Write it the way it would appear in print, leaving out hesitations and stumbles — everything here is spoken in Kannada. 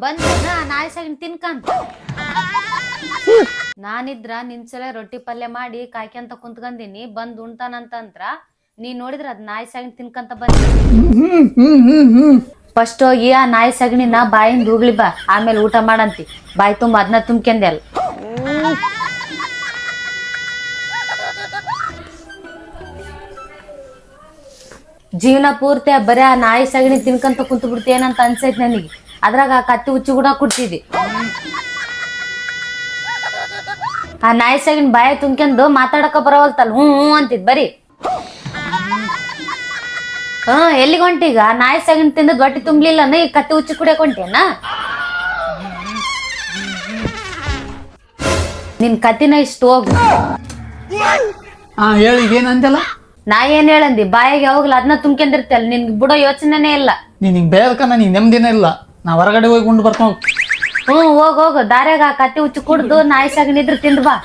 ಬಂದ ನಾಯಿ ಸಗಣಿ ತಿನ್ಕಂತ ನಾನಿದ್ರ ನಿನ್ಸಲ ರೊಟ್ಟಿ ಪಲ್ಯ ಮಾಡಿ ಕಾಯ್ಕಂತ ಕುಂತ್ಕಂದಿನಿ ಬಂದ್ ಉಣ್ತಾನಂತಂದ್ರ ನೀ ನೋಡಿದ್ರ ಅದ್ ನಾಯಿ ಸಗಣಿ ತಿನ್ಕಂತ ಬಂದಿ. ಫಸ್ಟ್ ಹೋಗಿ ಆ ನಾಯಿ ಸಗಣಿನ ಬಾಯಿಂದ ಹೋಗ್ಲಿ ಬಾ, ಆಮೇಲೆ ಊಟ ಮಾಡಂತಿ. ಬಾಯಿ ತುಂಬ ಅದನ್ನ ತುಂಬ್ಕೆಂದೆ ಅಲ್ಲ. ಜೀವನ ಪೂರ್ತಿ ಬರೀ ಆ ನಾಯಿ ಸಗಣಿ ತಿನ್ಕಂತ ಕುಂತು ಬಿಡ್ತೇನಂತ ಅನ್ಸೈತಿ ನನಗೆ. ಅದ್ರಾಗ ಆ ಕತ್ತಿ ಹುಚ್ಚು ಕೂಡ ಕೊಡ್ತಿದ್ದಿ. ಆ ನಾಯಿ ಸಗಣಿ ಬಾಯಿ ತುಂಬ್ಕೆಂದು ಮಾತಾಡಕ ಬರವಲ್ತಲ್ಲ, ಹ್ಞೂ ಹ್ಞೂ ಅಂತಿದ್ ಬರೀ. ಎಲ್ಲಿಗೆ ಹೊಂಟೀಗ? ನಾಯಿ ಸಗಣಿ ತಿಂದ ಹೊಟ್ಟಿ ತುಂಬ್ಲಿಲ್ಲ ಈ ಕತ್ತಿ ಹುಚ್ಚಿ ಕುಡಿಯಕ್ ಹೊಂಟೇನ? ನಿನ್ ಕತ್ತಿನ ಇಷ್ಟು ಹೋಗು. ಹೇಳಿ ಏನಂತಲ್ಲ? ನಾ ಏನ್ ಹೇಳಂದಿ? ಬಾಯಿಗೆ ಯಾವಾಗ್ಲ ಅದನ್ನ ತುಂಬ್ಕೊಂಡಿರ್ತಲ್ಲ, ನಿನ್ ಬಿಡೋ ಯೋಚನೆನೇ ಇಲ್ಲ. ನೀನ್ ಹಿಂಗ್ ಬೇಯಲ್ಕನ ನೀನ್ ನೆಮ್ಮದಿನ ಇಲ್ಲ. ನಾ ಹೊರಗಡೆ ಹೋಗಿ ಉಂಡು ಬರ್ಕೊಂಡು. ಹೋಗು ದಾರ್ಯಾಗ ಆ ಕತ್ತಿ ಹುಚ್ಚಿ ಕುಡ್ದು ನಾಯಿ ಸಗಣಿ ಇದ್ರ ತಿಂದ್ ಬಾ.